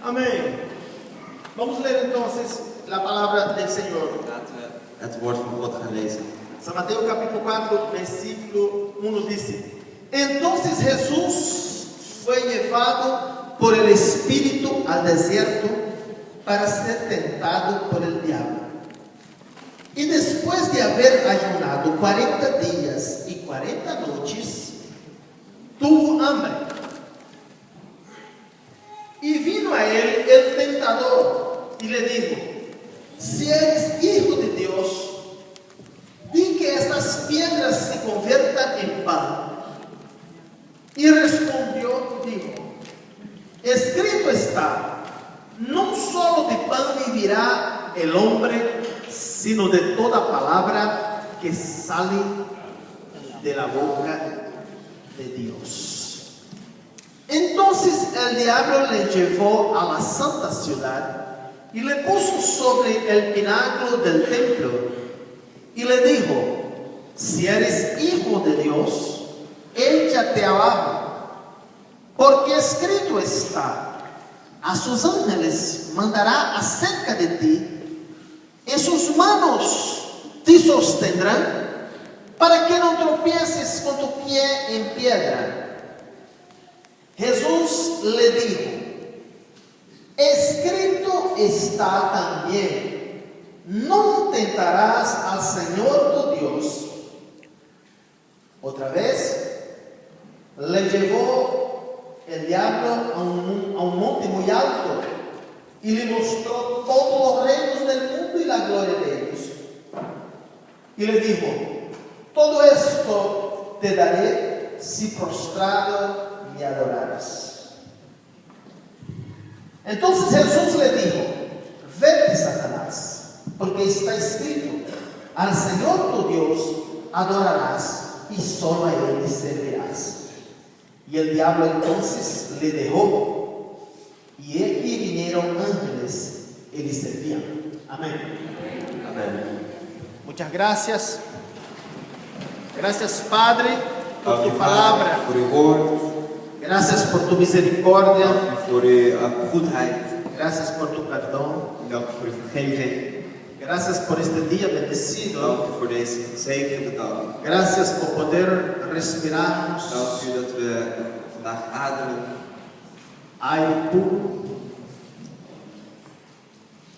Amém. Vamos ler entonces la palabra del Señor. Laten we het woord van God gaan lezen. San Mateo capítulo 4, versículo 1 dice: Entonces Jesús fue llevado por el Espíritu al desierto para ser tentado por el diablo. Y después de haber ayunado 40 días y 40 noches, tuvo hambre. Y vino a él el tentador y le dijo: si eres hijo de Dios, di que estas piedras se conviertan en pan. Y respondió y dijo: escrito está, no solo de pan vivirá el hombre, sino de toda palabra que sale de la boca de Dios. Entonces el diablo le llevó a la santa ciudad y le puso sobre el pináculo del templo y le dijo: si eres hijo de Dios, échate abajo, porque escrito está, a sus ángeles mandará acerca de ti, en sus manos te sostendrán, para que no tropieces con tu pie en piedra. Jesús le dijo: escrito está también, no tentarás al Señor tu Dios. Otra vez le llevó el diablo a un monte muy alto y le mostró todos los reinos del mundo y la gloria de ellos. Y le dijo: todo esto te daré si prostrado me adoraras. Entonces Jesús le dijo: vete, Satanás, porque está escrito, al Señor tu Dios adorarás y solo a Él le servirás. Y el diablo entonces le dejó, y aquí vinieron ángeles y le servían. Amén. Amen. Muchas gracias. Gracias, Padre, por Dank u, tu Vader, palabra. voor uw woord. Gracias por tu misericordia. Dank u voor uw goedheid. Gracias por tu perdón. Dank u voor uw vergeving. Gracias por este día bendecido. Dank u voor deze gezegende dag. Gracias por poder respirarnos Dank u dat we vandaag ademen. aire puro.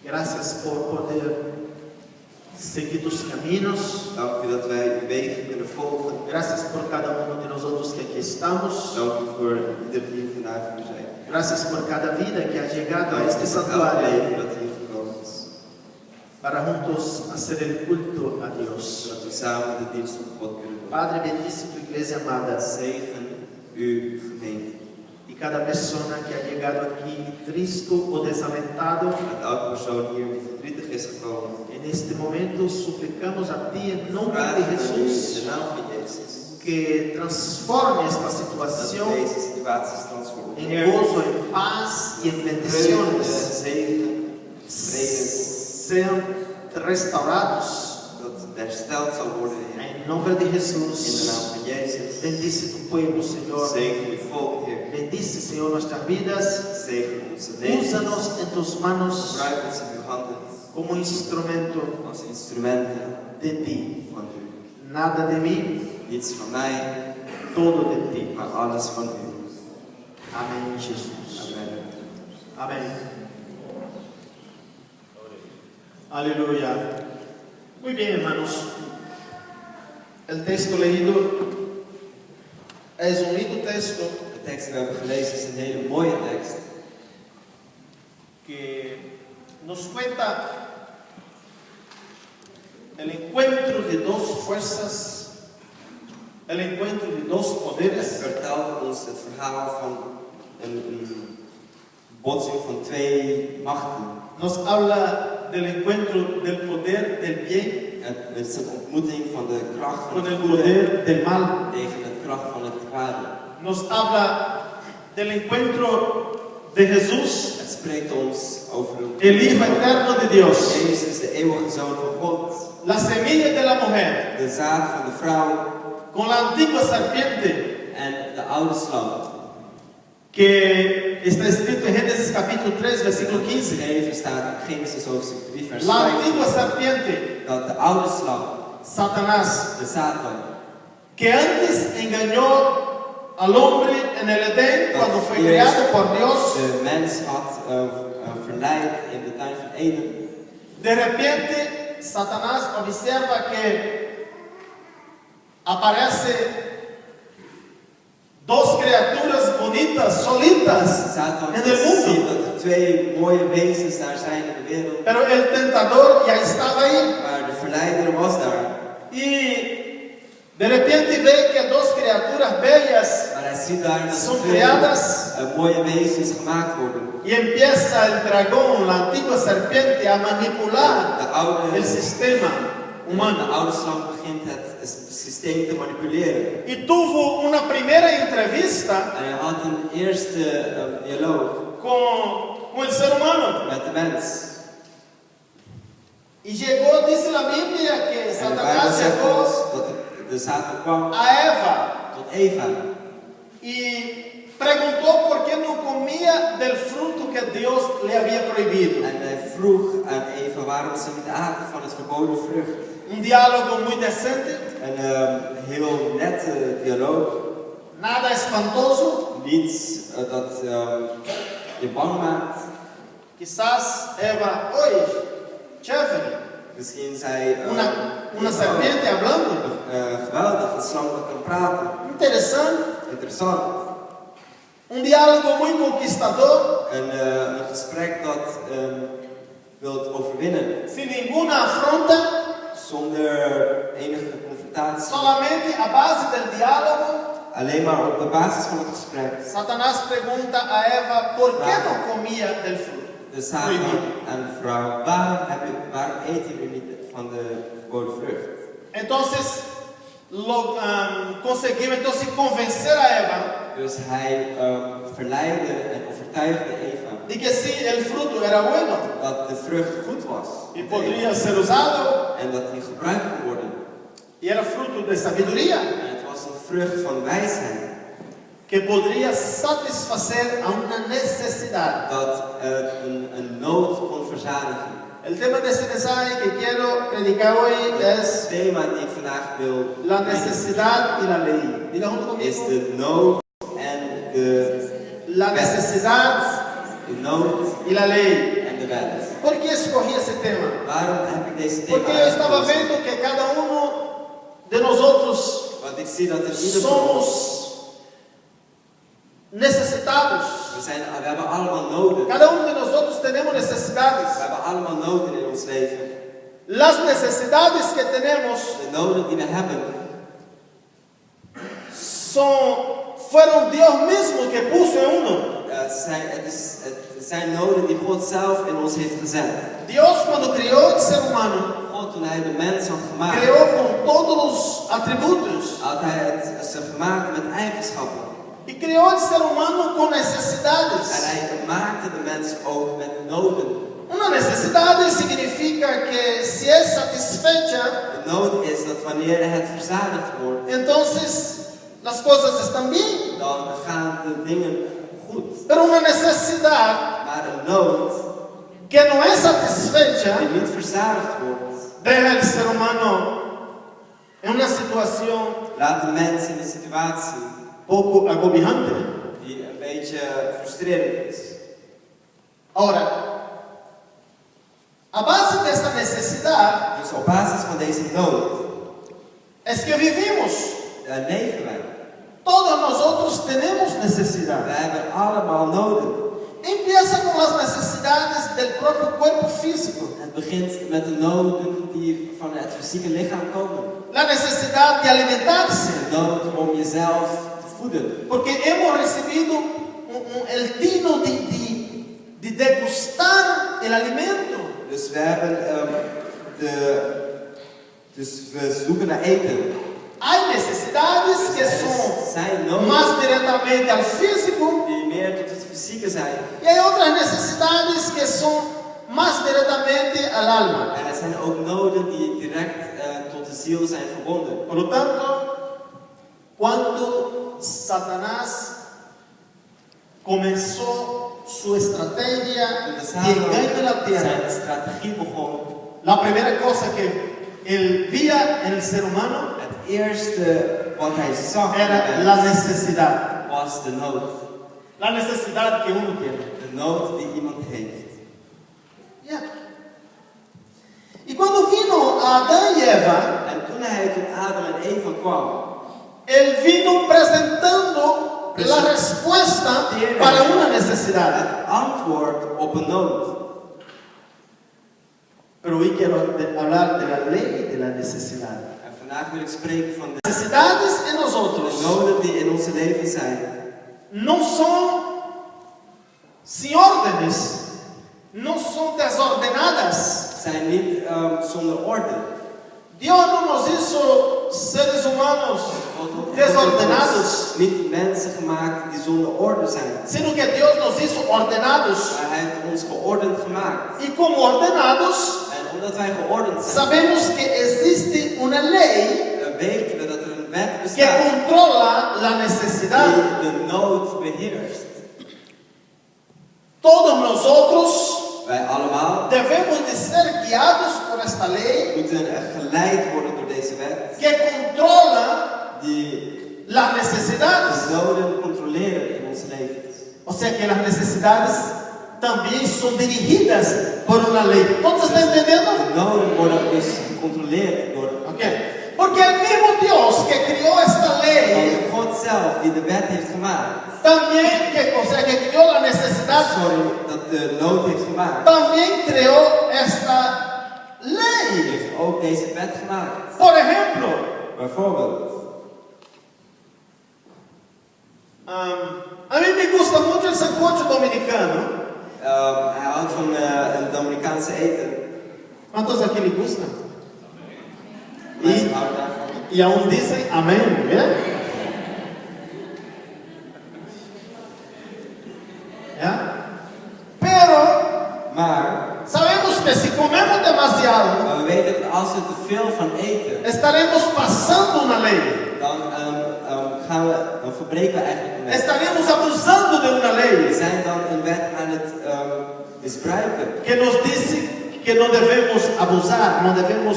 Gracias por poder seguir tus caminos. Dank u dat wij uw wegen kunnen volgen. Gracias por cada uno de nosotros que aquí estamos. Dank u voor ieder die vandaag hier zijn. Gracias por cada vida que ha llegado a Dank este u voor elk santuario leven dat hier gekomen is. para juntos hacer el culto a Dios. Zodat we samen de dienst van God kunnen doen. Padre, bendice tu iglesia amada Zegen uw gemeente. y cada persona que ha llegado aquí triste o desalentado. Dat elke persoon hier die verdrietig is gekomen. En este momento suplicamos a ti en nombre Vragen de we u in Jesús de naam van Jezus. que transforme esta Dat situación deze situaties en transformeren. gozo, en paz y en bendiciones. Zegen, vrede, Sean restaurados dat het hersteld zal worden Heer. en nombre de In de Jesús. naam van Jezus. Bendice tu pueblo, Señor. Zegen uw volk, Heer. Bendice, Señor, nuestras vidas. Zegen onze levens. Úsanos en tus manos Gebruik ons in uw handen como instrumento als instrumenten de ti. van u. Nada de mí, Niets van mij, todo de ti. maar alles van u. Amén, Jesús. Amen. Amén. Aleluya. Muy bien, hermanos. El texto leído es un lindo texto De tekst die we hebben gelezen is een hele mooie tekst. que nos cuenta el encuentro de dos fuerzas, el encuentro de dos Het poderes, vertelt ons het verhaal van een botsing van twee machten. nos habla del encuentro del poder del bien Het is een ontmoeting van de kracht van con het el goede poder del mal. tegen de kracht van het kwade. Nos habla del encuentro de Jesús, Het spreekt ons over el Hijo eterno de Dios, Jezus, de eeuwige Zoon van God, la semilla de la mujer, de zaad van de vrouw con la antigua serpiente, en de oude slang. que está escrito en Génesis capítulo 3, versículo 15. Geschreven staat in Genesis hoofdstuk 3 vers La 15. antigua serpiente, Dat de oude slang, Satanás, de Satan, que antes engañó al hombre en el Edén cuando fue creado por Dios, de mens had verleid in de tuin van Eden. de repente Satanás observa que aparece dos criaturas bonitas, solitas Satan en el ziet mundo. dat er twee mooie wezens daar zijn in de wereld. Pero el tentador ya estaba ahí. Maar de verleider was daar. Y de repente ve que dos criaturas bellas Maar hij ziet daar dat son er twee creadas mooie wezens gemaakt worden. y empieza el dragón, la antigua serpiente, a manipular De oude, el sistema de humano. oude slang begint het systeem te manipuleren. Y tuvo una primera entrevista En hij had een eerste dialoog con el ser humano. met de mens. Y llegó, dice la Biblia, que En de Bijbel Satanás zegt llegó ons dat de Satan kwam a Eva tot Eva. y preguntó por qué no comía del fruto que Dios le había prohibido. En hij vroeg aan Eva waarom ze niet aten van het verboden vrucht. Un diálogo muy decente, Een heel nette dialoog. nada espantoso. Niets dat je bang maakt. Quizás Eva, oye, chévere, Misschien zei una serpiente hablando. geweldig, een slang dat kan praten. Interesante. Interessant. Un diálogo muy conquistador, Een gesprek dat wilt overwinnen. sin ninguna afronta, Zonder enige confrontatie. solamente a base del diálogo. Alleen maar op de basis van het gesprek. Satanás pregunta a Eva, ¿por qué no comía del fruto? De Satan aan de vrouw, waarom eten jullie niet van de verboden vrucht? Entonces, conseguimos entonces convencer a Eva Dus hij verleidde en overtuigde Eva de que sí, el fruto era bueno dat de vrucht goed was. y podría ser usado En dat die gebruikt kon worden. y era fruto de sabiduría En het was een vrucht van wijsheid. que podría satisfacer a una necesidad. Dat een nood kon verzadigen. El tema de este mensaje que quiero predicar hoy Het es thema die ik vandaag wil la necesidad y la ley. Diga junto is conmigo. de nood en de La necesidad de nood y la ley. en de wet. ¿Por qué escogí ese tema? Waarom heb ik deze thema Porque yo estaba uitgekozen? viendo que cada uno de nosotros Want ik zie dat er ieder van somos ons, necesitados. we hebben allemaal noden. Cada uno de nosotros tenemos necesidades. We hebben allemaal noden in ons leven. Las necesidades que tenemos De noden die we hebben, fueron Dios mismo que puso en uno. het zijn noden die God zelf in ons heeft gezet. Dios cuando creó el ser humano, God, toen hij de mens had gemaakt, creó con todos los atributos. had hij ze gemaakt met eigenschappen. Y creó el ser humano con En necesidades. hij maakte de mens ook met noden. Una necesidad significa que si es satisfecha, De nood is dat wanneer het verzadigd wordt, entonces las cosas están bien. dan gaan de dingen goed. Pero una necesidad Maar een nood que no es satisfecha die niet verzadigd wordt, deja al ser humano en una situación laat de mens in een situatie poco agobiante. die een beetje frustrerend is. Ahora, a base de esta necesidad Dus op basis van deze nood es que vivimos. leven wij. Todos nosotros tenemos necesidad. We hebben allemaal noden. Empieza con las necesidades del propio cuerpo físico. Het begint met de noden die van het fysieke lichaam komen. La necesidad de alimentarse. De nood om jezelf te voeden. Porque hemos recibido el tino de degustar el alimento. Dus we hebben dus we zoeken naar eten. Hay necesidades que son Zijn noden más directamente al físico die meer tot het fysieke zijn. y hay otras necesidades que son más directamente al alma. En er zijn ook noden die direct tot de ziel zijn verbonden. Por lo tanto, cuando Satanás comenzó su estrategia Toen de de engaño en la Satan tierra, zijn strategie begon, la primera cosa que él veía en el ser humano het eerste wat hij zag in era de la mens necesidad. was de nood. La necesidad que uno tiene. De nood die iemand heeft. Ya. Y cuando vino Adán y Eva, En toen Adam en Eva kwam, él vino presentando la respuesta para una necesidad. het antwoord op een nood. Pero hoy quiero hablar de la ley de la necesidad. En vandaag wil ik spreken van de Necesidades en nosotros noden die in onze leven zijn. no son sin órdenes, no son desordenadas. Zijn niet zonder orde. Dios no nos hizo seres humanos God desordenados, heeft niet mensen gemaakt die zonder orde zijn. sino que Dios nos hizo ordenados. Maar hij heeft ons geordend gemaakt. Y como ordenados, En omdat wij geordend zijn, sabemos que existe una ley weten we dat er een wet que bestaat controla la necesidad. die de nood beheerst. Todos nosotros Wij allemaal debemos de ser guiados por esta ley moeten geleid worden door deze wet que controla die las necesidades. de noden controleren in ons levens. O sea que las necesidades también son dirigidas por una ley. ¿Todos están entendiendo? De noden worden dus gecontroleerd door Ok. Porque el mismo Dios que creó esta ley, want God zelf die de wet heeft gemaakt. también, que creó la necesidad, Sorry, dat de nood heeft gemaakt. también creó esta Die ley. heeft ook deze wet gemaakt. Por ejemplo, Bijvoorbeeld, a mí me gusta mucho el sancocho dominicano. hij houdt van een Dominicaanse eten. ¿Cuántos aquí le gustan? Mensen houden daarvan. Y aún dicen amén, ¿verdad? ¿Ya? Pero Maar sabemos que si comemos demasiado, we weten dat als we te veel van eten, estaremos pasando una ley. dan verbreken we eigenlijk een wet. Estaremos abusando de una We ley zijn dan een wet aan het misbruiken. que nos dice que no debemos abusar, no debemos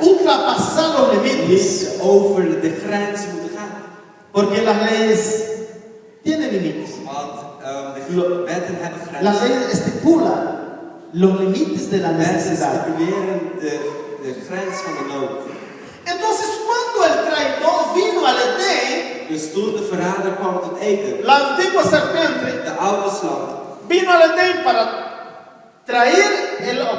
ultrapasar los límites, Niet over de grens moeten gaan. porque las leyes tienen límites. Want de wetten hebben La grenzen. ley estipula los límites de la Wetten necesidad. stipuleren de grens van de nood. Entonces, cuando el traidor vino al Edén, Dus toen de verrader kwam tot eten, la antigua serpiente de oude slang, vino al Edén para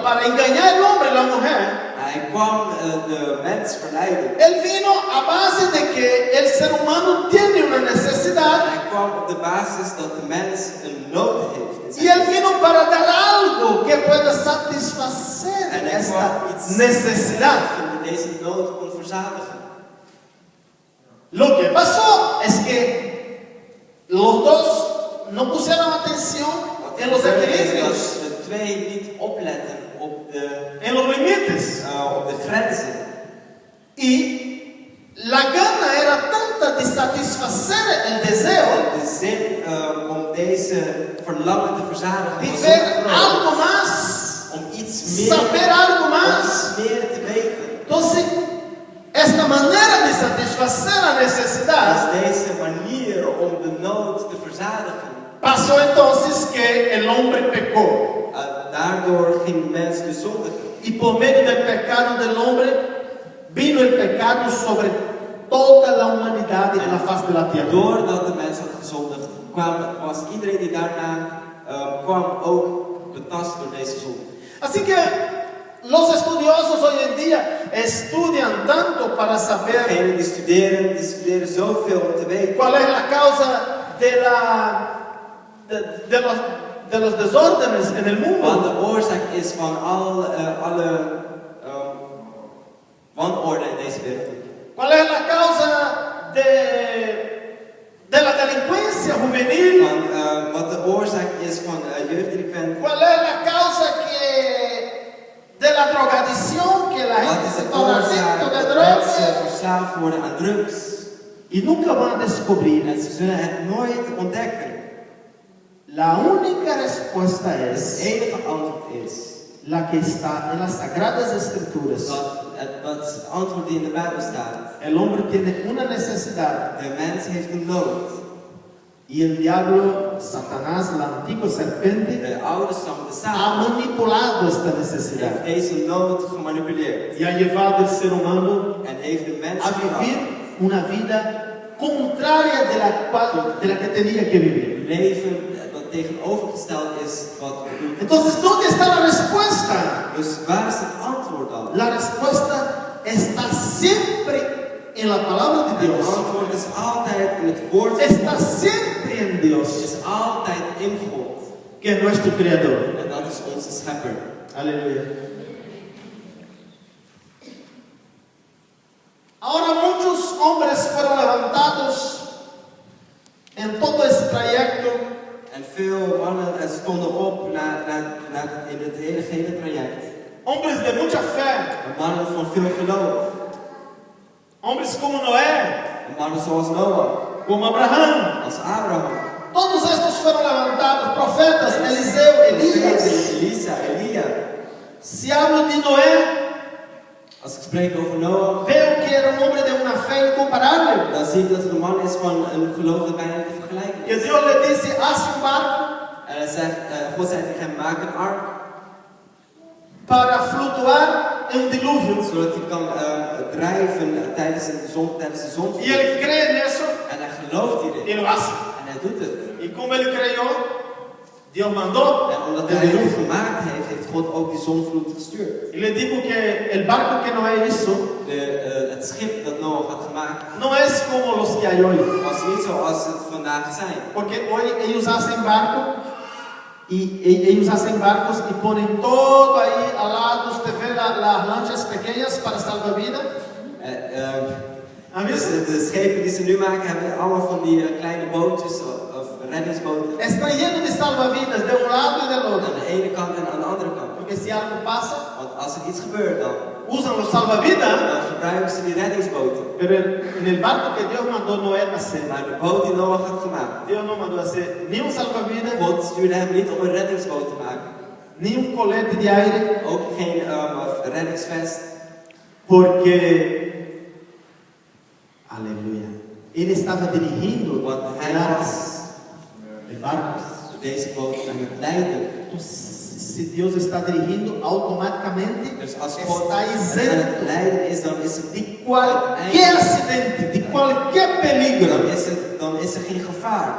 para engañar al hombre y la mujer. hij kwam de mens verleiden. Él vino a base de que el ser humano tiene una necesidad Hij kwam op de basis dat de mens een nood heeft. in zijn y él leven. vino para dar algo que pueda satisfacer En hij esta kwam iets necesidad. die deze nood kon verzadigen. Lo que pasó es que los dos no pusieron atención Wat en los er gebeurde is equilibrios, dat de twee niet opletten en los límites. op de grenzen. Y la gana era tanta de satisfacer el deseo De zin om deze verlangen te verzadigen de was ver zo groot. algo más, Om iets meer, saber algo om más. iets meer te weten. Entonces, esta manera de satisfacer la Dat necesidad is deze manier om de nood te verzadigen. pasó entonces que el hombre pecó. Daardoor ging de mens dus zondigen. Y por medio del pecado del hombre vino el pecado sobre toda la humanidad en la faz de la tierra. Doordat de mens had gezondigd, was iedereen die daarna kwam ook betast door deze zonde. Así que los estudiosos hoy en día estudian tanto para saber Degenen die studeren zoveel om te weten. cuál es la causa de los desórdenes en el Wat mundo. de oorzaak is van alle wanorde in deze wereld. ¿Cuál es la causa de la delincuencia juvenil? Van wat de oorzaak is van jeugddelinquenten. ¿Cuál es la causa de la drogadicción, que la Wat gente is se de toma oorzaak adicto de dat drogas? mensen verslaafd worden aan drugs? Y nunca van a descubrir En ze zullen het nooit ontdekken La única respuesta Het es enige antwoord is la que está en las Sagradas Escrituras. dat is het antwoord die in de Bijbel staat. El hombre tiene una necesidad De mens heeft een nood. y el diablo, Satanás, la antigua serpiente, De oude stam, de ha Satan, manipulado esta heeft necesidad deze nood gemanipuleerd. y ha llevado al ser humano En heeft de mens a vivir una vida contraria de la que tenía que vivir. een leven dat tegenovergesteld is wat we doen. Entonces, ¿dónde está la respuesta? Dus waar is het antwoord dan? La respuesta está siempre en la palabra de Het Dios. antwoord is altijd in het woord van Está God. siempre en Dios, Het is altijd in God. que es nuestro Creador. En dat is onze schepper. Aleluya. Ahora muchos hombres fueron levantados en todo ese trayecto En veel mannen stonden op in het hele traject. hombres de mucha fe, Mannen van veel geloof. hombres como Noé, Mannen zoals Noah, como Abraham. als Abraham, Todos estos fueron levantados, profetas, Eliseo, Elías. Elisa, Elia. Si hablo de Noé, Als ik spreek over Noah, veo que era un hombre de una fe incomparable. dan zie ik dat het een man is van een geloof dat bijna niet te vergelijken Que is. Dios le dice, haz un barco En hij zegt, God zei tegen hem, maak een ark, para fluctuar en un diluvio. zodat hij kan drijven tijdens de Y zon. él cree en eso En hij gelooft y hierin. lo hace. En hij doet het. Y como él creyó, Dios mandó En omdat el hij het diluvio. gemaakt heeft, heeft God ook die zonvloed gestuurd. Y le digo que el barco que Noé hizo Het schip dat Noah had gemaakt, no es como los que hay hoy. was niet zoals het vandaag zijn. Porque hoy ellos hacen barco y ellos hacen barcos y ponen todo ahí al lado. Usted ve las lanchas pequeñas para salvavidas. Dus de schepen die ze nu maken hebben allemaal van die kleine bootjes of reddingsboten. Están llenos de salvavidas de un lado y del otro. Aan de ene kant en aan de andere kant. Porque si algo pasa, Want als er iets gebeurt dan usan los salvavidas. gebruiken ze die reddingsboten. Pero en el barco que Dios mandó Noé a hacer, Maar de boot die Noah had gemaakt, Dios no mandó a hacer ni un salvavidas, God stuurde hem niet om een reddingsboot te maken. ni un colete de aire, Ook geen reddingsvest. porque, aleluya, él estaba dirigiendo Want hij el arca, was el barco. deze boot aan het leiden. Entonces, si Dios está dirigiendo, automáticamente Dus als God está aan het isento leiden is, dan is het de cualquier accidente, de cualquier peligro. dan is er geen gevaar.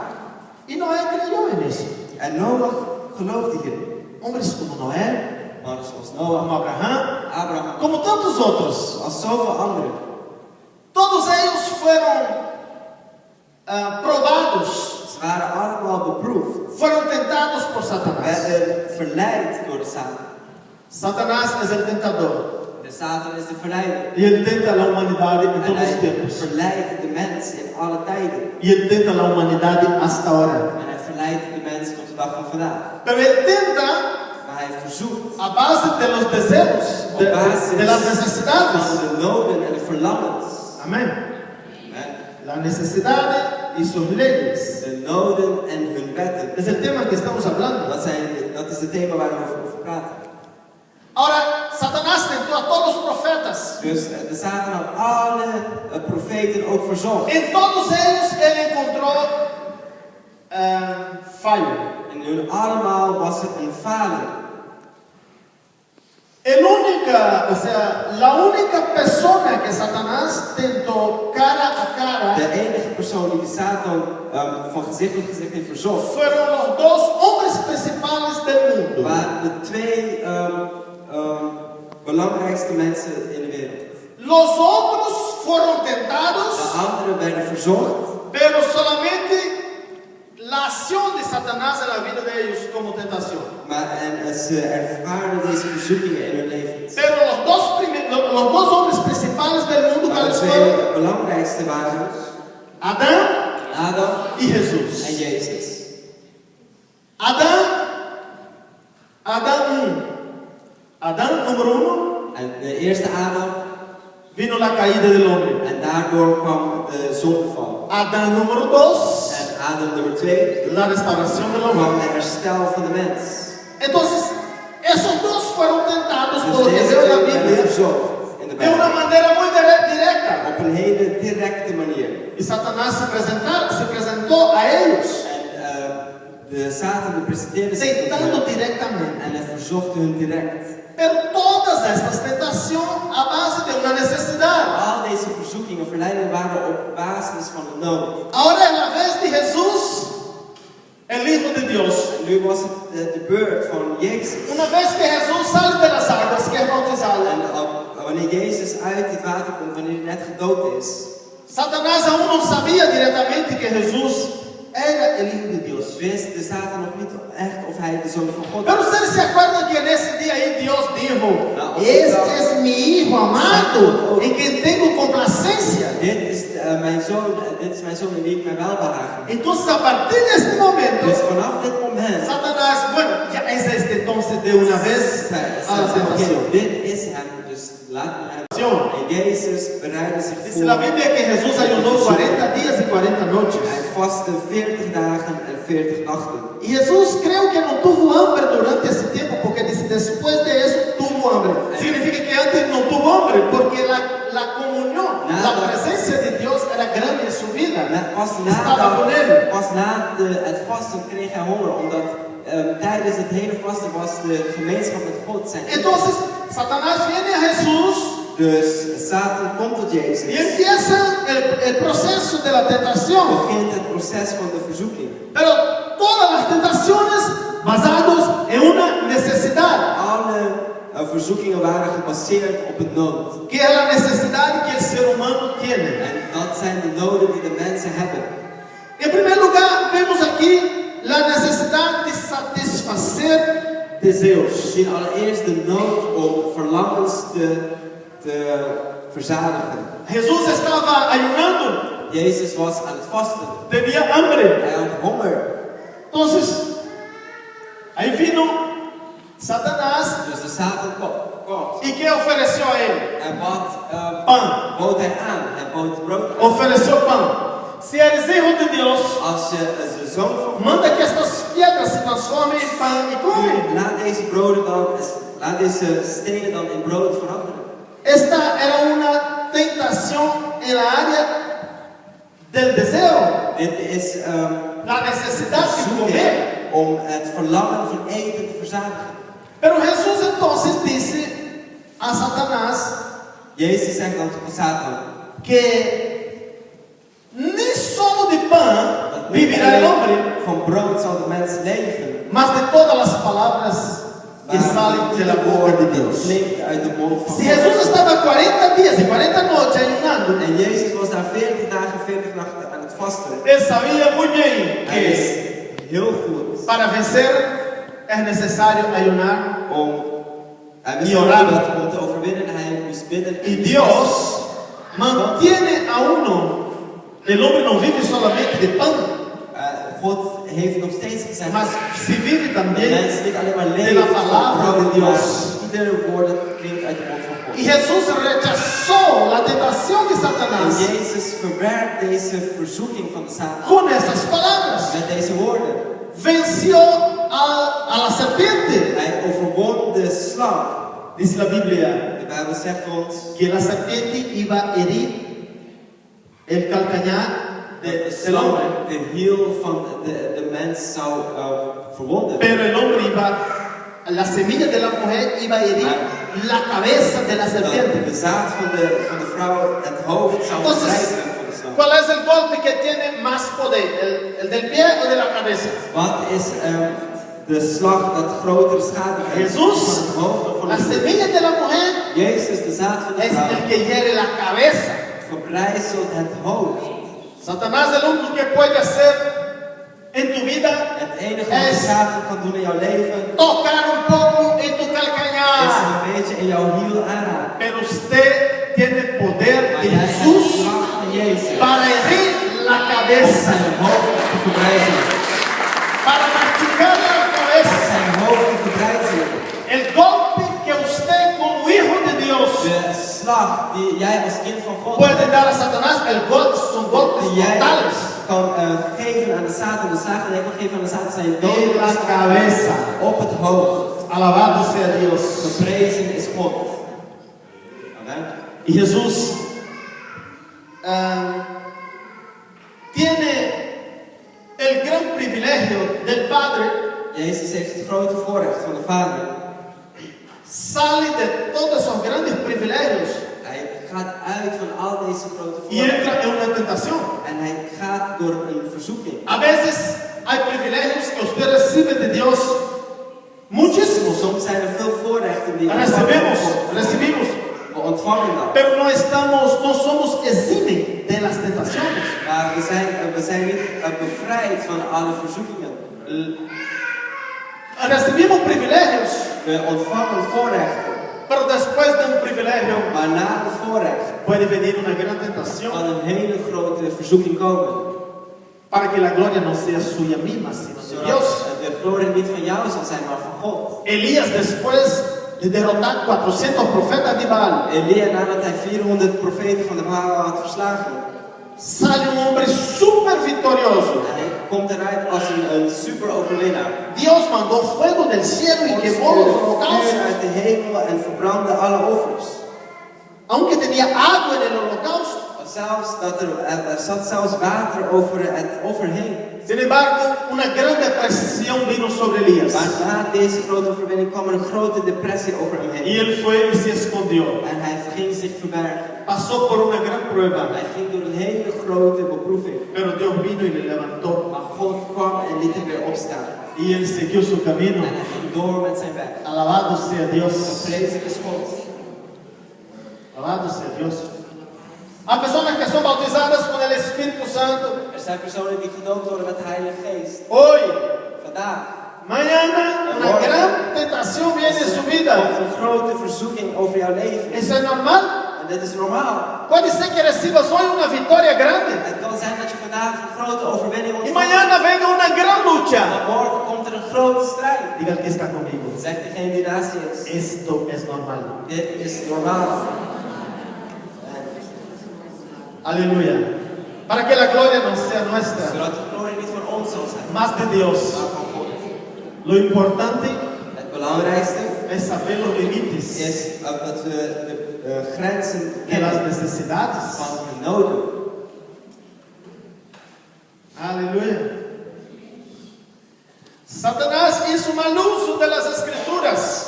Y Noé creyó en eso. En Noach geloofde hierin. Hombres como Noé, Maar zoals como Noach, Abraham, Abraham, como tantos otros, als zoveel anderen. todos ellos fueron probados, Ze waren allemaal beproefd. fueron tentados por Satanás. Werden verleid door de Satan. Satanás es el tentador De Satan is de verleider. y él tenta a la humanidad en En todos los hij tiempos. verleidt de mens in alle tijden. Y él tenta a la humanidad hasta ahora. En hij verleidt de mens tot de dag van vandaag. Pero él tenta Maar hij verzoekt a base de los deseos, op basis de las necesidades. van de noden en de verlangens. Amén. Amen. La necesidad y sus leyes. De noden en hun wetten. Es el tema que estamos hablando. Dat is het thema waar we over praten. Ahora, Satanás tentó a todos los profetas. Dus de Satan had alle profeten ook verzocht. En todos ellos él encontró fallo. En hun allemaal was er een falen. La única persona que Satanás tentó cara a cara De enige persoon die de Satan van gezicht tot gezicht heeft verzocht, fueron los dos hombres principales del mundo. waren de twee belangrijkste mensen in de wereld. Los otros fueron De tentados, anderen werden verzocht, pero solamente la acción de Satanás en la vida de ellos como tentación. en ze ervaren deze verzoekingen in hun leven. Pero los dos hombres principales del mundo, Maar de ¿cuáles twee fueron? belangrijkste waren Adán Adam y Jesús. en Jezus. Adán 1. Adán número 1, En de eerste Adam, vino la caída del hombre. en daardoor kwam de zondeval. Adán número 2, En Adem nummer 2 la restauración del hombre. kwam het herstel van de mens. Entonces, esos dos fueron tentados por Dus lo que deze veo en la twee werden Biblia verzocht in de de una Bijbel. manera muy directa. Op een hele directe manier. Y Satanás se presentó a ellos, En de Satan presenteerde zich tot tentando hen directamente. en hij verzocht hun direct. Pero todas estas tentaciones a base de una necesidad. Al deze verzoekingen, verleidingen waren op basis van de nood. Ahora es la vez de Jesús, el Hijo de Dios. En nu was het de beurt van Jezus. Una vez que Jesús sale de las aguas, que es bautizado, En wanneer Jezus uit het water komt, wanneer hij net gedoopt is, Satanás aún no sabía directamente que Jesús era el Hijo de Dios. wist de Satan nog niet echt of hij de Zoon van God Pero was. ustedes se acuerdan que en ese día ahí Dios dijo, No, este es mi Hijo amado, en quien tengo complacencia. Dit is mijn zoon in wie ik mij welbehagen. Entonces a partir de este momento, Dus vanaf dit moment Satanás, bueno, ya es este entonces de una vez a la tentación. dit is hem, dus laat me hem. En Jezus bereidde zich Dice la voor. Biblia que Jesús ayunó 40 días y 40 noches. Hij vastte 40 dagen en 40 nachten. Y Jesús creo que no tuvo hambre durante ese tiempo, porque dice, después de eso tuvo hambre. Significa que antes no tuvo hambre, porque la comunión, la presencia de Dios era grande en su vida. Estaba con él. Pas na het vasten kreeg hij honger, omdat tijdens het hele vasten was de gemeenschap met God zijn. Entonces, Satanás viene a Jesús Dus Satan komt tot Jezus. y empieza el proceso de la tentación. Begint het proces van de verzoeking. Pero todas las tentaciones basadas en una necesidad, Alle verzoekingen waren gebaseerd op het nood. que es la necesidad que el ser humano tiene. En dat zijn de noden die de mensen hebben. En primer lugar, vemos aquí la necesidad de satisfacer deseos. We zien allereerst de nood om verlangens te verzadigen. Jesús estaba ayunando, Jezus was aan het vasten. tenía hambre. Hij had honger. Entonces, ahí vino Satanás. Dus de Satan kwam. ¿Y qué ofreció a él? En wat Pan. bood hij aan? Hij bood brood aan. Ofreció pan. Si eres hijo de Dios, Als je de zoon van God manda que estas piedras se transformen en pan y come. laat deze broden dan, laat deze stenen dan in brood veranderen. Esta era una tentación en la área del deseo, Dit is la necesidad de comer. zoeken om het verlangen van eten te verzadigen. Pero Jesús entonces dice a Satanás Jezus zegt dan tot Satan que ni solo de pan dat vivirá el hombre, van brood zal de mens leven, mas de todas las palabras que salen de la boca de Dios. klinkt uit de mond van Si God. Jesús estaba 40 días y 40 noches ayunando, En Jezus was daar 40 dagen, 40 nachten aan het vasten. él sabía muy bien Hij is que heel goed para vencer es necesario ayunar hij wist y orar. dat om te overwinnen hij moest bidden. y Dios mantiene a uno. El hombre no vive solamente de pan, God heeft nog steeds gezegd mas si vive dat también mensen niet alleen maar de leven la van palabra de brood, Dios. maar iedere woord dat klinkt uit de mond van God. Y Jesús rechazó la tentación de En Satanás Jezus verwerpt deze verzoeking van de Satan con esas palabras. met deze woorden. Venció a la serpiente. Hij overwon de slang. Dice la Biblia De Bijbel zegt ons que la serpiente iba a herir el calcañar dat de del slang hombre, de hiel van de mens zou verwonden. pero el hombre la semilla de la mujer iba a herir la cabeza de la Dat serpiente. de zaad van de vrouw het hoofd zou Entonces, verdrijven van de slang. ¿cuál es el golpe que tiene más poder? ¿El del pie o de la cabeza? Wat is de slag dat grotere schade heeft? Jesús, Van het hoofd of van la de voet? semilla de la mujer Jezus, de zaad van de es vrouw, el que hiere la cabeza. verbrijzelt het hoofd. Satanás es lo único que puede hacer en tu vida Het enige wat de Satan kan doen in jouw leven tocar un poco en tu is calcañar. een beetje in jouw hiel aanraken. Pero usted tiene el poder Maar de jij hebt de Jesús kracht van Jezus para herir la om cabeza, zijn hoofd te verbrijzelen. para machucar la cabeza. Zijn hoofd te verbrijzelen. El golpe que usted como hijo de Dios De slag die jij als kind van God puede dar a Satanás, son golpes die jij mortales. gewoon gegeven aan de Satan. De Satan heeft gegeven aan de Satan zijn en dood la cabeza. op het hoofd. Alabado sea Dios. Geprezen is God. Amen. Y Jesús tiene el gran privilegio del Padre. Jezus heeft het grote voorrecht van de Vader. Sale de todos esos grandes privilegios Hij gaat uit van al deze grote y entra voorrechten. en una tentación. En hij gaat door een verzoeking. A veces hay privilegios que usted recibe de Dios, muchísimos, Soms zijn er veel voorrechten die recibimos, we ontvangen dan. pero no somos exime de las tentaciones. Maar we zijn niet bevrijd van alle verzoekingen. Recibimos privilegios, We ontvangen voorrechten. pero después de un privilegio Maar na de voorrecht puede venir una gran kan tentación een hele grote verzoeking komen. para que la gloria no sea suya misma, sino de Dios. Zodat de glorie niet van jou zal zijn, maar van God. Elías, después de derrotar 400 profetas de Baal, Elia, nadat hij 400 profeten van de Baal had verslagen, sale un hombre súper victorioso. hij komt eruit als een super overwinnaar. Dios mandó fuego del cielo y God quemó los stuurde vuur holocaustos. uit de hemel en verbrandde alle offers. Aunque tenía agua en el holocausto, Zelfs dat er zat zelfs water over het offer heen. sin embargo, una gran depresión vino sobre Elías. Maar na deze grote overwinning kwam er een grote depressie over hem Y heen. él fue y se escondió. En hij ging zich verbergen. Pasó por una gran prueba, Hij ging door een hele grote beproeving. pero Dios vino y le levantó. Maar God kwam en liet hem weer opstaan. Y él siguió su camino. En hij ging door met zijn weg. Alabado sea Dios. Geprezen is God. Alabado sea Dios. Hay personas que son bautizadas con el Espíritu Santo. Er zijn personen die gedoopt worden met de Heilige Geest. Hoy, Vandaag. mañana, una gran tentación viene en su komt vida. een grote verzoeking over jouw leven. ¿Eso es normal? En dit is normaal. Puede ser que recibas hoy una victoria grande. Het kan zijn dat je vandaag een grote overwinning Y ontvangt. mañana venga una gran lucha. Maar morgen komt er een grote strijd. Diga el que está conmigo. Zegt degene die naast je is. Esto es normal. Dit is normaal. Aleluya. Para que la gloria no sea nuestra, Zodat de glorie niet van ons zal zijn, más de Dios. maar van God. Lo importante Het belangrijkste es saber los límites is dat we de grenzen de las kennen necesidades. van de noden. Aleluya. Satanás hizo mal uso de las escrituras.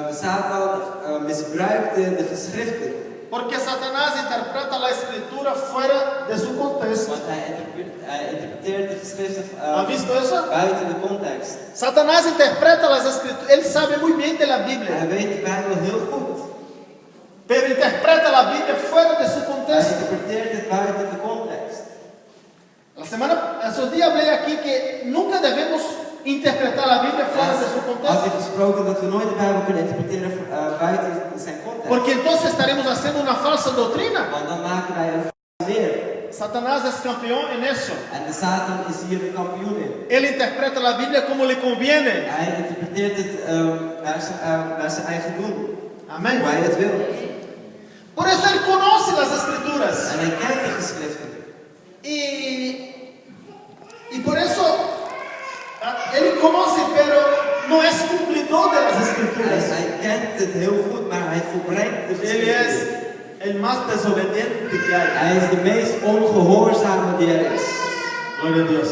De Satan misbruikte de geschriften. Porque Satanás interpreta la escritura fuera de su contexto. Want hij interpreteert de geschriften ¿Ha visto eso? buiten de context. Satanás interpreta las escrituras. Él sabe muy bien de la Hij Biblia. weet de Bijbel heel goed. Pero interpreta la Biblia fuera de su Hij contexto. interpreteert het buiten de context. Esos días hablé aquí que nunca debemos interpretar la Biblia fuera de su Had contexto. ik gesproken dat we nooit de Bijbel kunnen interpreteren buiten zijn context. Porque entonces estaremos haciendo una falsa doctrina. Want dan maken wij een valse leer. Satanás es campeón en eso. En de Satan is hier de kampioen in. Él interpreta la Biblia como le conviene. Hij interpreteert het naar zijn eigen doen. Amén. Hoe hij het wil. Por eso él conoce las escrituras. En hij kent de geschriften. Y por eso él conoce, pero no es cumplidor de las escrituras. Hij kent het heel goed, maar hij volbrengt de Él es geschriften. el más desobediente que hay. Hij is de meest ongehoorzame die er is. Gloria a Dios.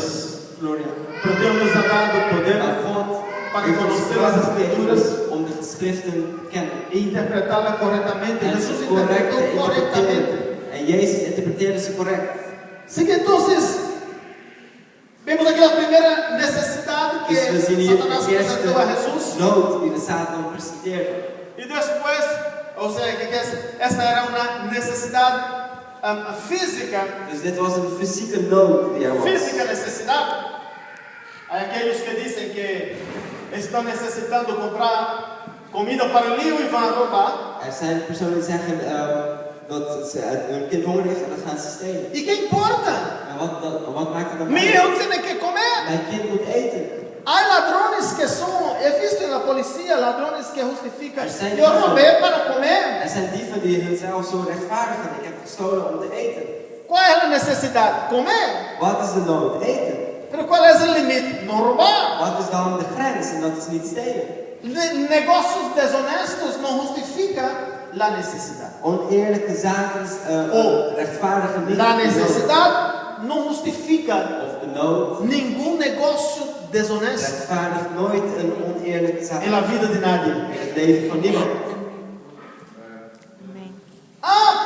Gloria. Pero Dios nos ha dado poder Maar God para heeft ons conocer las kracht escrituras gegeven om de geschriften te kennen. e interpretarlas correctamente. En Jesús ze correct te interpretó correctamente. interpreteren. En Jezus interpreteerde ze correct. Así que entonces, vemos aquí la primera necesidad que Dus we zien hier Satanás de eerste presentó a Jesús. nood die de Satan presenteerde. Y después, o sea, esta era una necesidad física, Dus dit was een fysieke nood die er was. física necesidad. Hay aquellos que dicen que están necesitando comprar comida para el niño y van a robar. Er zijn personen die zeggen dat hun kind honger heeft en dat gaan ze stelen. ¿Y qué importa? En wat maakt het dan Mi uit? hijo tiene que comer. Mijn kind moet eten. Hay ladrones que son, he visto en la policía, ladrones que justifican, Er zijn yo dieven. robé para comer. Er zijn dieven die hunzelf zo rechtvaardigen. Ik heb gestolen om te eten. ¿Cuál es la necesidad? Comer. Wat is de nood? Eten. Pero ¿cuál es el límite? No robar. Wat is dan de grens? En dat is niet stelen. Negocios deshonestos no justifican la necesidad. Oneerlijke zaken rechtvaardigen niet La de nood. necesidad no justifica Of de nood ningún negocio deshonesto rechtvaardigt nooit een oneerlijke zaak en la vida de nadie. in het leven van niemand.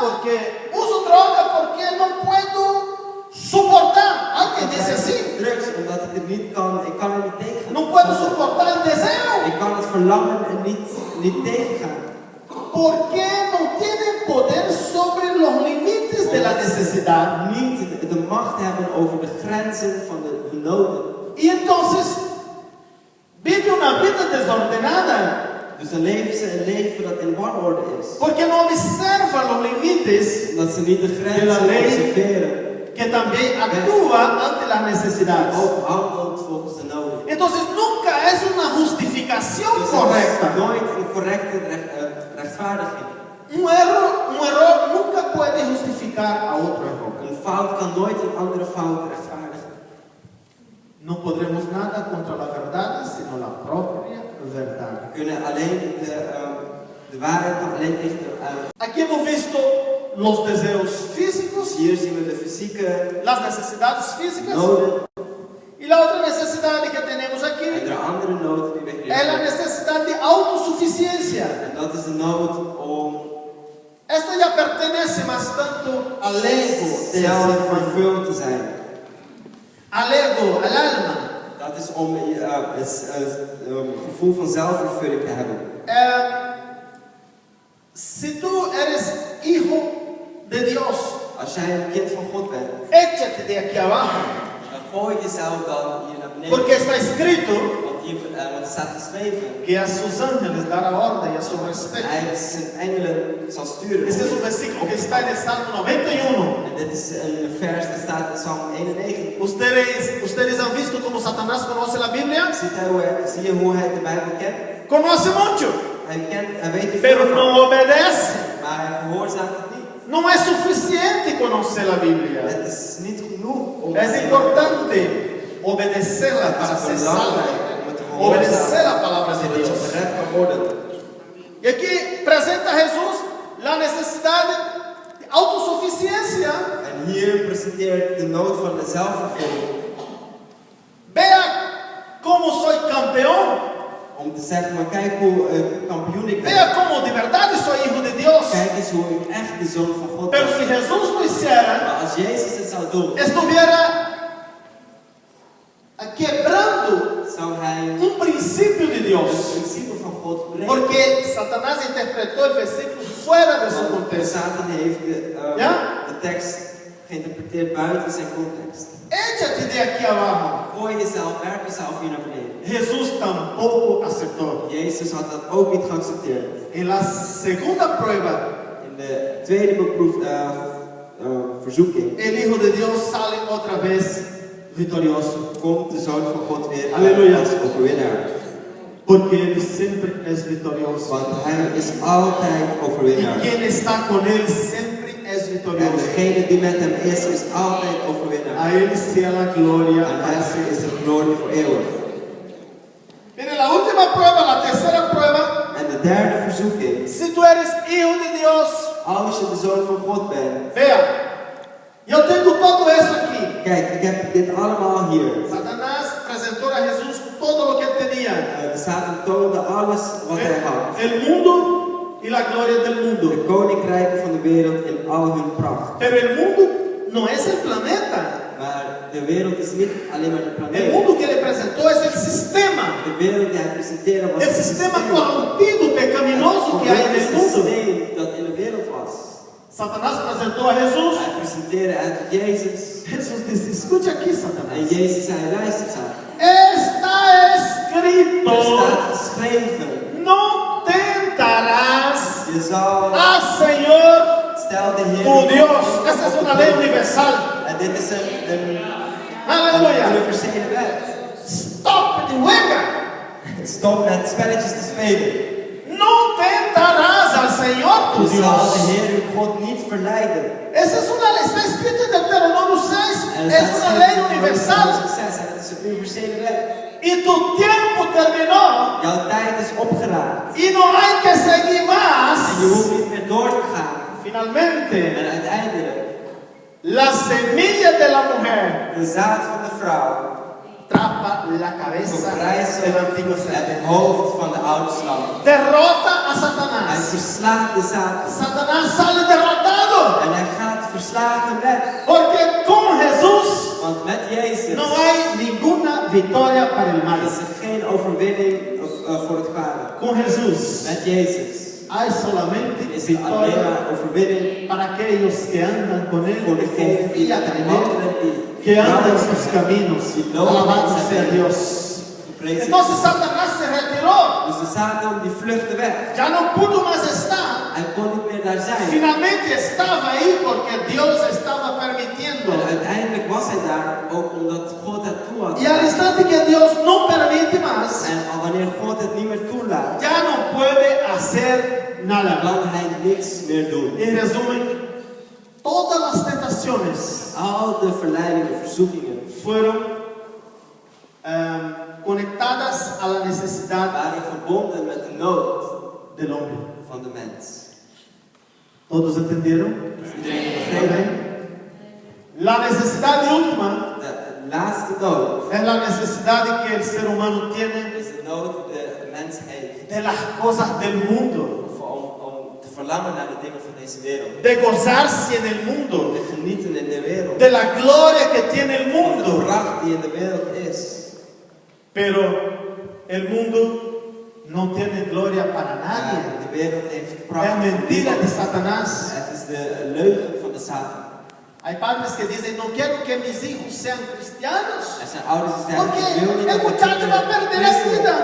Porque uso droga porque no puedo soportar. Alguien dice así. Drugs, omdat ik het niet kan, ik kan er niet tegen. No puedo soportar el deseo. Ik kan het verlangen en niet tegengaan. Porque no tienen poder sobre los límites de la necesidad. Niet de macht hebben over de grenzen van de noden. Y entonces vive una vida desordenada. Dus dan leven ze een leven dat in wanorde is. Porque no observa los límites Omdat ze niet de de la grenzen ley observeren. que también actúa ante las necesidades. Ook handelt volgens de noden. Entonces nunca es una justificación Dus correcta. het is nooit een correcte rechtvaardiging. Un error nunca puede justificar a otro error. Een fout kan nooit een andere fout rechtvaardigen. No podremos nada contra la verdad, sino la propia verdad. We kunnen alleen de waarheid kan alleen tegen de Aquí hemos visto los deseos físicos, Hier zien we de fysieke las necesidades físicas, noden. y la otra necesidad que tenemos En aquí de andere nood die we hier es la hebben. necesidad de autosuficiencia. En dat is de nood om Esta ya pertenece más tanto al ego del zelf ser humano, vervuld te zijn. al ego, al alma. Dat is om het gevoel van zelfvervulling te hebben. Si tú eres hijo de Dios, Als jij een kind van God bent, échate de aquí abajo, dan gooi jezelf dan hier naar beneden. porque está escrito Want er staat geschreven. que a sus ángeles dará orden y a su respeto. Hij zijn engelen zal sturen. Este es un versículo que está en el Salmo 91. En dit is een vers dat staat in Psalm 91. Ustedes han visto cómo Satanás conoce la Biblia. Zie je hoe hij de Bijbel kent? Conoce mucho, Hij weet er pero veel van, no obedece. maar hij gehoorzaamt het niet. No es suficiente conocer la Biblia. Het is niet genoeg om Es importante obedecerla para ser salvo. Obedecer la palabra de Dios. gered kan worden. Y aquí presenta Jesús la necesidad de autosuficiencia. En hier presenteert de nood van de zelfvervulling. Vea cómo soy campeón. Om te zeggen, maar kijk hoe kampioen ik ben. Vea cómo de verdad soy hijo de Dios. Kijk eens hoe ik echt de zoon van God Pero ben. si Jesús lo hiciera, Maar als Jezus het zou doen, estuviera quebrando zou hij un principio de Dios. het principe van God breken. Porque Satanás interpretó el versículo fuera de su Want contexto. Satan heeft Ja? de tekst geïnterpreteerd buiten zijn context. Échate de aquí abajo. Gooi jezelf, werp jezelf hier naar beneden. Jesús tampoco aceptó. Jezus had dat ook niet geaccepteerd. En la segunda prueba, In de tweede verzoeking el Hijo de Dios sale otra vez victorioso. komt de Zoon van God weer Halleluja. als overwinnaar. Porque Él siempre es victorioso. Want hij is altijd Y overwinnaar. quien está con Él siempre es En victorioso. degene die met hem is altijd overwinnaar. A Él sea la gloria. En hij is de glorie voor eeuwig. Mire, la última prueba, la tercera prueba. En de derde verzoeking. Si tú eres hijo de Dios, Als je de Zoon van God bent. vea, yo tengo todo eso aquí. Kijk, ik heb dit allemaal hier. Satanás presentó a Jesús todo lo que él tenía. De Satan toonde alles wat hij had. El mundo y la gloria del De mundo. koninkrijken van de wereld in al hun pracht. Pero el mundo no es el planeta. Maar de wereld is niet alleen maar de El planeet. mundo que le presentó es el sistema. De wereld die hij presenteerde was El het sistema systeem. corrompido, pecaminoso que hay en el Het mundo. systeem dat in de wereld was. Satanás presentó a Jesús. Hij presenteerde uit Jezus. Jesús dice, escucha aquí, En Satanás. Jezus zei, luister aan. Está Er escrito, staat geschreven. no tentarás Je zal, al Señor stel de Heer. tu Dios. Esa es una ley universal. En dit is een Aleluya. universele wet. Stop the juega. Stop met spelletjes te spelen. No tentarás al Señor tu Je zal de Dios. Heer uw God niet verleiden. Esa es una ley, está escrita en Deuteronomio 6, En es una ley universal. Succes, en het is een universele wet. Y tu tiempo terminó Jouw tijd is opgeraakt. y no hay que seguir En je más. hoeft niet meer door te gaan. Finalmente, En uiteindelijk, la semilla de la mujer de zaad van de vrouw atrapa la cabeza verbrijzelt del antiguo het ser. hoofd van de oude slang. Derrota a Hij Satanás. verslaat de zaad. Satanás sale derrotado. En hij gaat verslagen weg. Porque con Jesús Want met Jezus no hay ninguna victoria para el mal. is er geen overwinning voor het kwade. Con Jesús Met Jezus hay solamente is er alleen victoria maar overwinning para aquellos que andan con Él, voor que degenen die confían en Él, wandelen, que andan en die sus caminos. Alabado sea Dios. Entonces Satanás se retiró. Dus de Satan die vluchtte weg. Ya no pudo más estar. Hij kon niet meer daar zijn. Finalmente estaba ahí porque Dios estaba permitiendo. En uiteindelijk was hij daar ook omdat God het toe had. Y al instante que Dios no permite más, En al wanneer God het niet meer toelaat, ya no puede hacer nada. kan hij niks meer doen. En resumen, todas las tentaciones Al de verleidingen, verzoekingen fueron conectadas a la necesidad waren verbonden met de nood del hombre. van de mens. ¿Todos entendieron? Dus iedereen begreep het. Amén. La necesidad última De laatste nood es la necesidad que el ser humano tiene is de nood die de mens heeft de las cosas del mundo, om te verlangen naar de dingen van deze wereld. de gozarse en el mundo, Te genieten in de wereld. de la gloria que tiene el Van de mundo. pracht die in de wereld is. Pero el mundo no tiene gloria para nadie. De wereld heeft pracht. Es mentira de Satanás. Het is de leugen van de Satan. Hay padres que dicen, no quiero que mis hijos sean cristianos. Er zijn ouders die zeggen, Porque ik wil niet el dat muchacho va a perder la vida.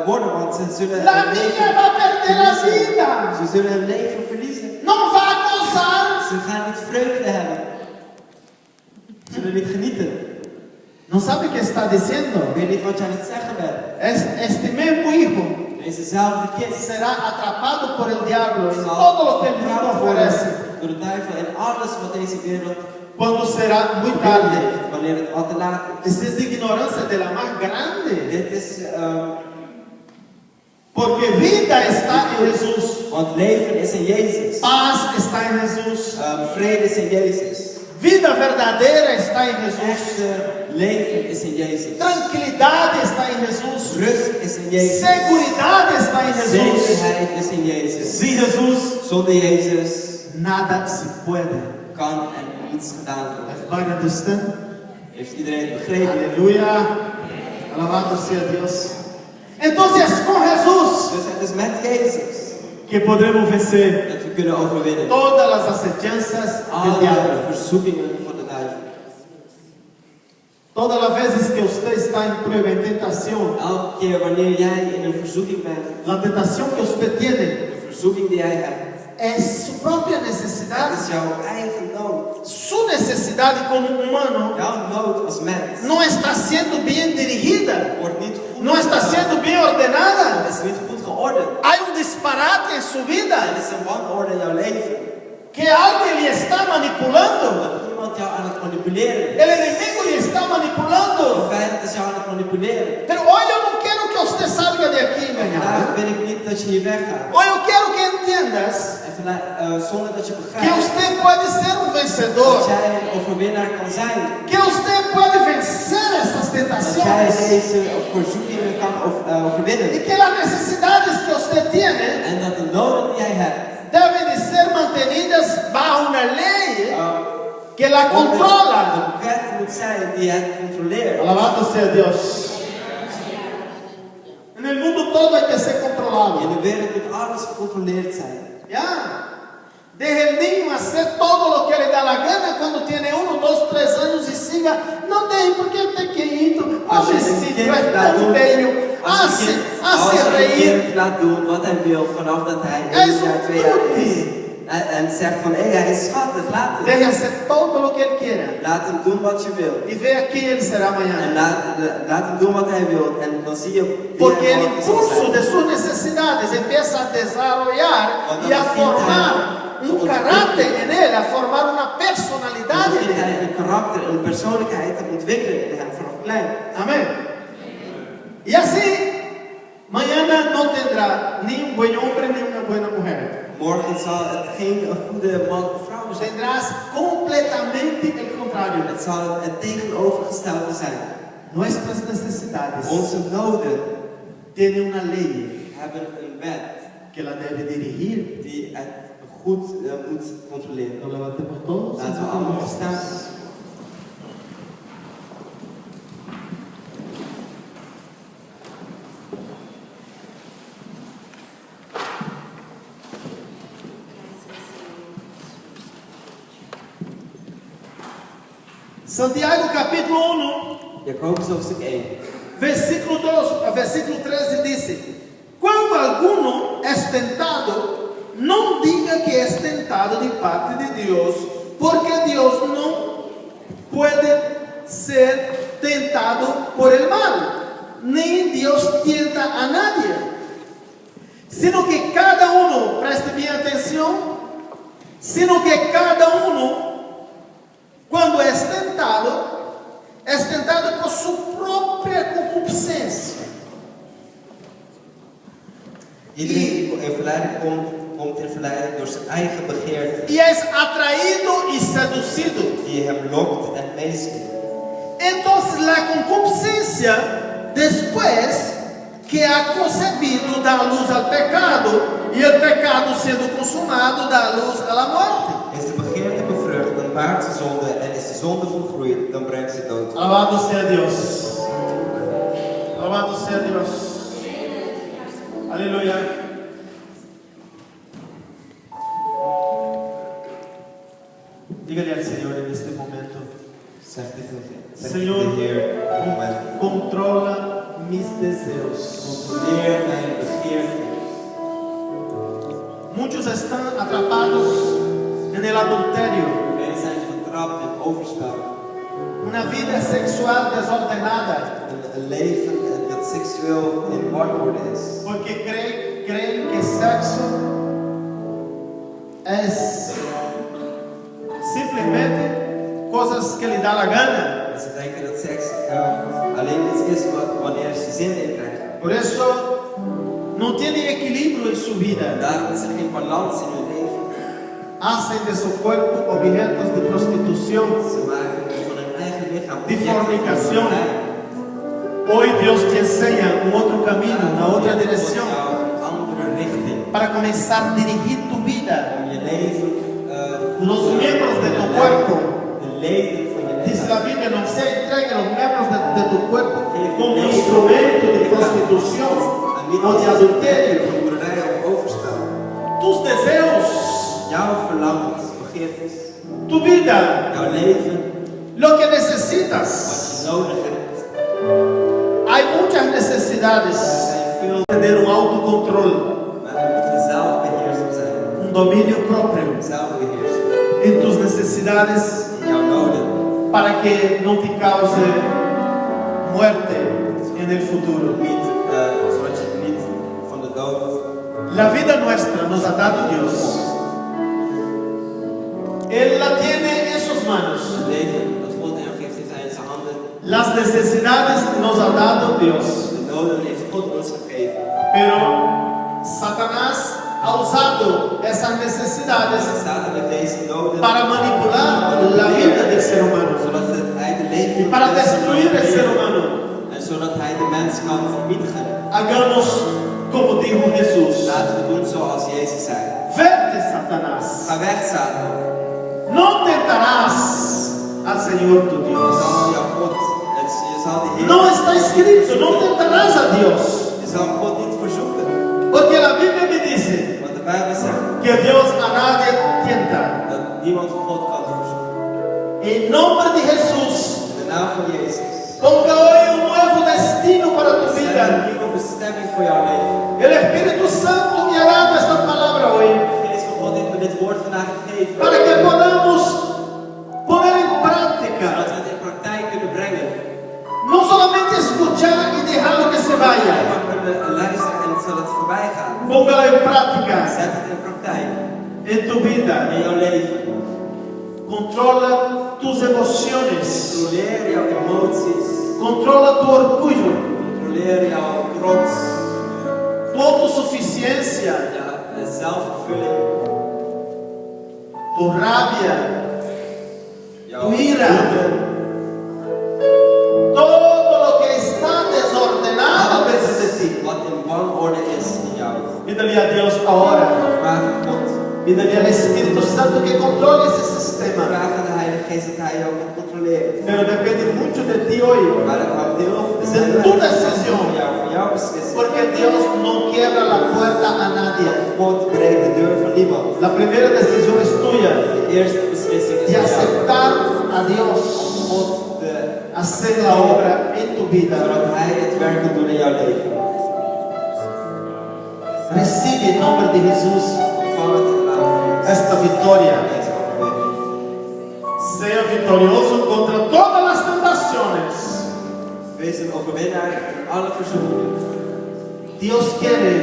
worden, want ze zullen La hun niña leven va a perder la verliezen. vida. Ze zullen hun leven verliezen. No va a gozar. Ze gaan niet vreugde hebben. Ze zullen niet genieten. No sabe qué está diciendo. Ik weet niet wat je aan het zeggen bent. Este mismo hijo Dezezelfde kind será atrapado por el diablo en zal todo lo que el mundo vertrapt worden ofrece. door de duivel en alles wat deze wereld Cuando será muy tarde. heeft, wanneer het al te laat is. Esa es ignorancia de la más grande. Dit is, Porque vida está en Jesús. want leven is in Jezus. Paz está en Jesús. Vrede is in Jezus. Vida verdadera está en Jesús. Echte leven is in Jezus. Tranquilidad está en Jesús. Rust is in Jezus. Seguridad está en Jesús. Zekerheid is in Jezus. Sin Jesús Zonder Jezus nada se puede. kan er niets gedaan worden. Everybody understand? Heeft iedereen begrepen? Aleluya. Alabado sea Dios. Entonces con Jesús Dus het is met Jezus que podremos vencer dat we kunnen overwinnen. todas las acechanzas del Alle diablo. verzoekingen van de duivel. Todas las veces que usted está en prueba, en tentación, Elke keer wanneer jij in een verzoeking bent, la tentación que usted tiene de verzoeking die jij hebt, es su propia necesidad, is jouw eigen nood. su necesidad como humano Jouw nood als mens no está siendo bien dirigida, wordt niet goed no está siendo bien ordenada. is niet goed geordend. Hay un disparate en su vida Er is een wanorde in jouw leven. que alguien le está manipulando. Dat iemand jou aan het manipuleren is. El enemigo le está De manipulando. vijand is jou aan het manipuleren. Pero hoy yo no quiero que usted salga de aquí Vandaag engañado. wil ik niet dat je hier weggaat. Hoy yo quiero que entiendas En zonder dat je que begrijpt usted puede ser un dat vencedor, jij een overwinnaar kan zijn. que usted puede vencer estas Dat jij tentaciones deze verzoekingen kan overwinnen. y que las necesidades que usted tiene En dat de noden die jij hebt deben de ser mantenidas bajo una ley que la onder controla. de wet moet zijn die het controleert. Alabado sea Dios. En el mundo todo hay que ser In controlado. de wereld moet alles gecontroleerd zijn. Ya. Deje el niño hacer todo lo que le da la gana cuando tiene 1, 2, 3 años y siga. No deje porque es pequeñito. Als je een Pobrecito, kind es laat tan doen, bello. als je Hace een reír. kind laat doen wat hij wil vanaf dat hij Es 1 jaar, 2 jaar is. un En zegt van, hé, hij is schattig, laat het. Deje hacer todo lo que él quiera. Laat hem doen wat je wil. Y vea quién él será En mañana. laat hem doen wat hij wil. En dan zie je wie Porque hij el morgen zal impulso zijn. de sus necesidades empieza a desarrollar y a formar un carácter en él, a formar una Dan personalidad en begint él. hij een karakter, een persoonlijkheid te ontwikkelen in hem vanaf klein. Amén. Y así, mañana no tendrá ni un buen hombre ni una buena mujer. Morgen zal het geen goede man of vrouw zijn. Tendrás completamente el contrario. Het zal het tegenovergestelde zijn. Nuestras necesidades Onze noden tienen una ley hebben een wet que la debe dirigir. die het goed moet controleren. Nos levantemos todos. Laten we allemaal staan. Santiago capítulo 1, Jacobus hoofdstuk 1. versículo 2, versículo 13 dice: Cuando alguno es tentado, no diga que es tentado de parte de Dios, porque Dios no puede ser tentado por el mal, ni Dios tienta a nadie, sino que cada uno, preste bien atención, sino que cada uno, cuando es tentado por su propia concupiscencia. Iedereen die in verleiding komt in verleiding door zijn eigen begeerte, Y es atraído y seducido. die hem lokt en meesleept. Entonces la concupiscencia, después que ha concebido, da luz al pecado, y el pecado siendo consumado, da luz a la muerte. Is de begeerte bevrucht, dan baart ze zonde en is de zonde volgroeid, dan brengt ze dood. Alabado sea Dios. Alabado sea Dios. Aleluya. Dígale al Señor en este momento: Zeg tegen Señor, de Heer op het moment. controla mis deseos. Controleer mijn begeerte. Muchos están atrapados en el adulterio, Velen zijn vertrapt in overspel. una vida sexual desordenada, Een leven dat seksueel in wanorde is. porque creen que sexo es simplemente cosas que le da la gana. En ze denken dat seks alleen iets is wanneer ze zin in krijgen. Por eso no tiene equilibrio en su vida. Daarom is er geen balans in hun leven. Hacen de su cuerpo objetos de prostitución, Ze maken van hun eigen lichaam de fornicación. Hoy Dios te enseña un otro camino, una otra dirección, Een andere richting. para comenzar a dirigir tu vida. Om je leven Los miembros de tu cuerpo, de leden van je dice lichaam. la Biblia, no se entreguen los miembros de tu cuerpo como instrumento de prostitución o de adulterio. Hoerij of overspel. Tus deseos, Jouw verlangens, begeertes, tu vida, jouw leven, lo que wat necesitas. je nodig hebt. Hay muchas necesidades. Er zijn veel, Tener un autocontrol, maar we moeten zelfbeheerser zijn. un dominio propio Zelfbeheerser. en tus necesidades, In jouw noden. para que no te cause muerte en el futuro. Zodat je niet van de dood. La vida nuestra nos ha dado Dios. Él la tiene en sus manos. Het leven dat God hem geeft, heeft hij in zijn handen. Las necesidades nos ha dado Dios. De noden heeft God ons gegeven. Pero Satanás ha usado esas necesidades Er staat er met deze noden para manipular la vida del ser humano zodat hij de leven y para destruir el ser humano. en zodat hij de mens kan vernietigen. Hagamos como dijo Jesús. Laten we doen zoals Jezus zei. Vete, Satanás. Ga weg, Satan. No tentarás al Señor tu Je Dios. zal jouw God, je zal de Heer, No está escrito, no tentarás a Dios. je zal God niet verzoeken. Porque la Biblia me dice Want de Bijbel zegt que Dios a nadie tienta. dat niemand God kan verzoeken. En nombre de Jesús, In de naam van Jezus. ponga hoy un nuevo destino para tu Zet vida. een nieuwe bestemming voor jouw leven. El Espíritu Santo guiará nuestra palabra hoy. De Geest van God heeft me dit woord vandaag gegeven. para que podamos poner en práctica, Zodat we het in praktijk kunnen brengen. no solamente escuchar y dejarlo que se vaya. Maar kunnen we luisteren en zodat het voorbij gaat. Póngalo en práctica Zet het in praktijk. en tu vida. In jouw leven. Controla tus emociones, Controleer jouw emoties. controla tu orgullo, Controleer jouw trots. tu autosuficiencia, Jouw zelfvervulling. tu rabia, Jouw tu ira. woede. Todo lo que está desordenado dentro de ti. Wat in wanorde is in jou. Pídale a Dios ahora. Vraag aan God. Pídale al Espíritu Santo que controle ese sistema. Vraag aan de Heilige Geest dat Hij jou kan controleren. Pero depende mucho de ti hoy. Maar dat hangt heel De tu decisión. van jouw beslissing. Porque Dios no quiebra la puerta a nadie. God breekt de deur van niemand. La primera decisión es tuya. De eerste beslissing is De van jou. aceptar a Dios. God de, Hacer la obra en tu vida. zodat Hij het werk kan doen in jouw leven. Recibe en nombre de Jesús Ontvang het in de naam van Jezus. esta victoria. Deze overwinning. Sea victorioso contra todas las tentaciones. Wees een overwinnaar in alle verzoekingen. Dios quiere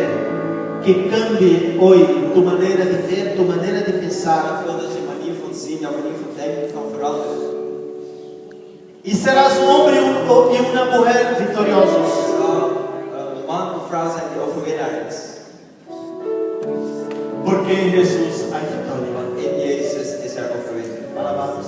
que cambie hoy tu manera de ver, tu manera de pensar. Ik wil dat je manier van zien, jouw manier van denken kan veranderen. Y serás un hombre y una mujer victoriosos. Het zal een man of vrouw zijn die overwinnaar is. Porque en Jesús hay victoria. Want in Jezus is er overwinning. Alabamos.